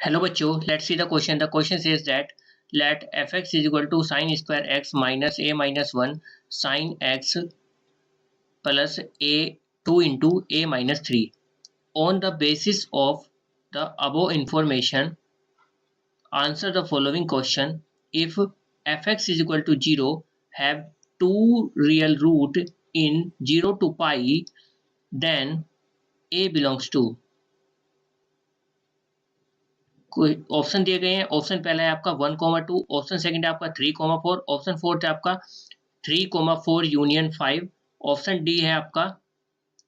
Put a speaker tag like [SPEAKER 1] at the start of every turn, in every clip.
[SPEAKER 1] Hello बच्चों, let's see the question. The question says that let fx is equal to sin square x minus a minus 1 sin x plus a 2 into a minus 3. On the basis of the above information, answer the following question. If fx is equal to 0, have two real root in 0 to pi, then a belongs to कोई option दिए गए हैं। Option पहला है आपका 1,2, option second है आपका 3,4, option fourth है आपका 3,4 यूनियन 5, ऑप्शन डी है आपका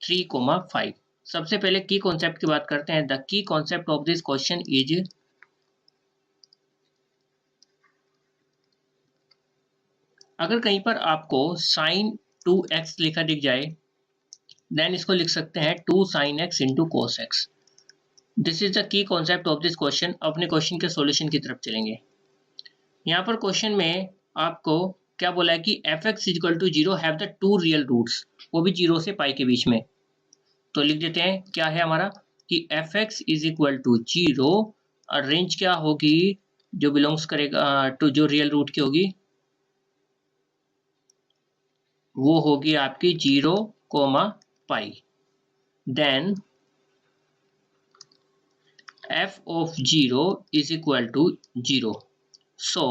[SPEAKER 1] 3,5। सबसे पहले की कॉन्सेप्ट की बात करते हैं। The key concept of this question is, अगर कहीं पर आपको साइन 2x लिखा दिख जाए, देन इसको लिख सकते हैं 2 sin x into cos x. This is the key concept of this question. अपने क्वेश्चन के सॉल्यूशन की तरफ चलेंगे। यहाँ पर क्वेश्चन में आपको क्या बोला है कि f x is equal to zero have the two real roots, वो भी जीरो से पाई के बीच में। तो लिख देते हैं क्या है हमारा कि f x is equal to zero और रेंज क्या होगी जो बिलोंग्स करेगा टू जो रियल रूट की होगी, वो होगी आपकी 0, pi. Then f of 0 is equal to 0। So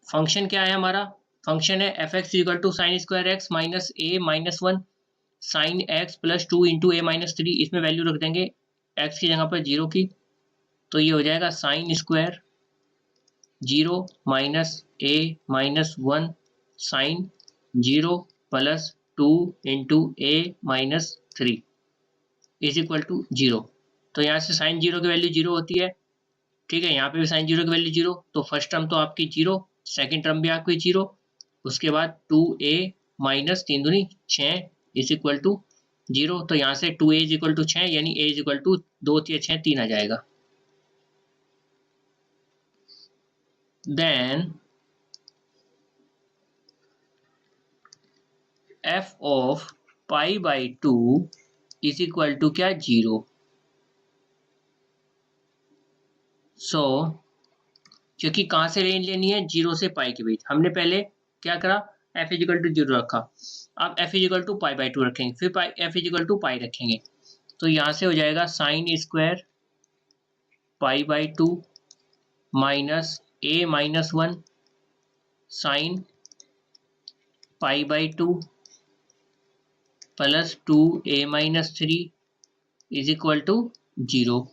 [SPEAKER 1] function क्या है हमारा? फंक्शन है f x equal to sine square x minus a minus 1 sine x plus 2 into a minus 3। इसमें वैल्यू रख देंगे एक्स की जगह पर 0 की, तो ये हो जाएगा sine square 0 minus a minus 1 sine 0 plus 2 into a minus 3 is equal to 0। तो यहाँ से साइन 0 की वैल्यू 0 होती है, ठीक है। यहाँ पे भी साइन 0 की वैल्यू 0, तो फर्स्ट टर्म तो आपकी 0, सेकेंड टर्म भी आपकी 0, उसके बाद 2a माइनस 3 दूनी 6 इज इक्वल टू 0। तो यहाँ से 2a इज इक्वल टू 6, यानी a इज इक्वल टू 2 3 6 3 आ जाएगा। Then f of pi by 2 is equal to क्या? 0। सो क्योंकि कहाँ से रेंज लेनी है? 0 से पाई के बीच। हमने पहले क्या करा? f इजिकल टू 0 रखा, अब f is equal to pi by 2 रखेंगे, फिर f इजिकल टू पाई रखेंगे। तो यहाँ से हो जाएगा sine square pi by 2 minus a minus 1 sine pi by 2 plus 2a minus 3 is equal to 0।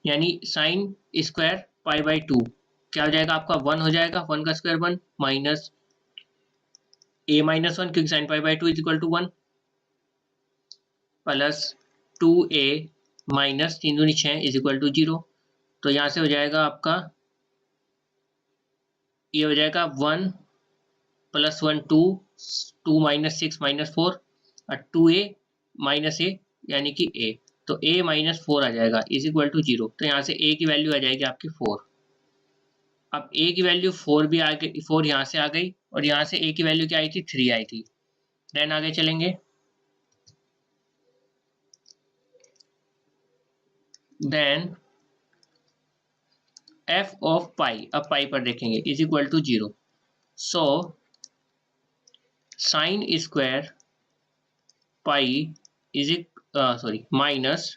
[SPEAKER 1] यानी साइन स्क्वायर पाई बाई 2 क्या हो जाएगा आपका? 1 हो जाएगा, 1 का स्क्वायर 1 माइनस a माइनस 1 क्योंकि sine pi by 2 is equal to 1 plus 2a minus 3 दूनी 6 इज इक्वल टू 0। तो यहाँ से हो जाएगा आपका, ये हो जाएगा 1 प्लस 1 2, 2 माइनस 6 माइनस 4 और 2a माइनस a यानी कि a, तो a माइनस 4 आ जाएगा इज इक्वल टू 0। तो यहाँ से a की वैल्यू आ जाएगी आपकी 4। अब a की वैल्यू 4 भी आ गई, 4 यहाँ से आ गई, और यहाँ से a की वैल्यू क्या आई थी? 3 आई थी। देन आगे चलेंगे। देन f ऑफ पाई, अब पाई पर देखेंगे, is equal to 0। So sine square pi is sorry minus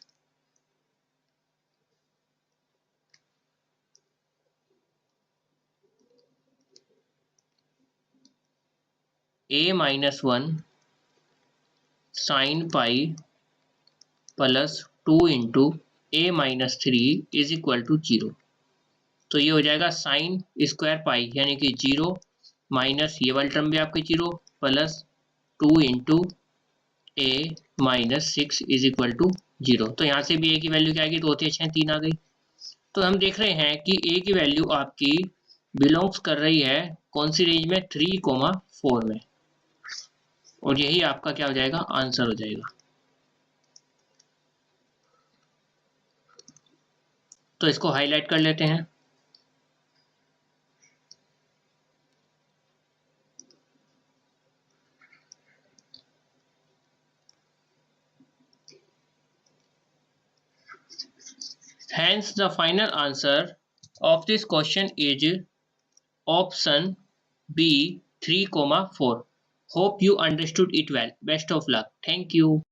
[SPEAKER 1] a minus 1 sine pi plus 2 into a minus 3 is equal to 0। तो ये हो जाएगा साइन स्क्वायर पाई यानी कि 0 माइनस ये वाली टर्म भी आपकी 0 plus 2 into a minus 6 is equal to 0। तो यहाँ से भी ए की वैल्यू क्या आएगी? 2 3 6 3 आ गई। तो हम देख रहे हैं कि ए की वैल्यू आपकी बिलोंग्स कर रही है कौन सी रेंज में? 3,4 में, और यही आपका क्या हो जाएगा? आंसर हो जाएगा। तो इसको हाईलाइट कर लेते हैं। Hence, the final answer of this question is option B 3, 4. Hope you understood it well. Best of luck. Thank you.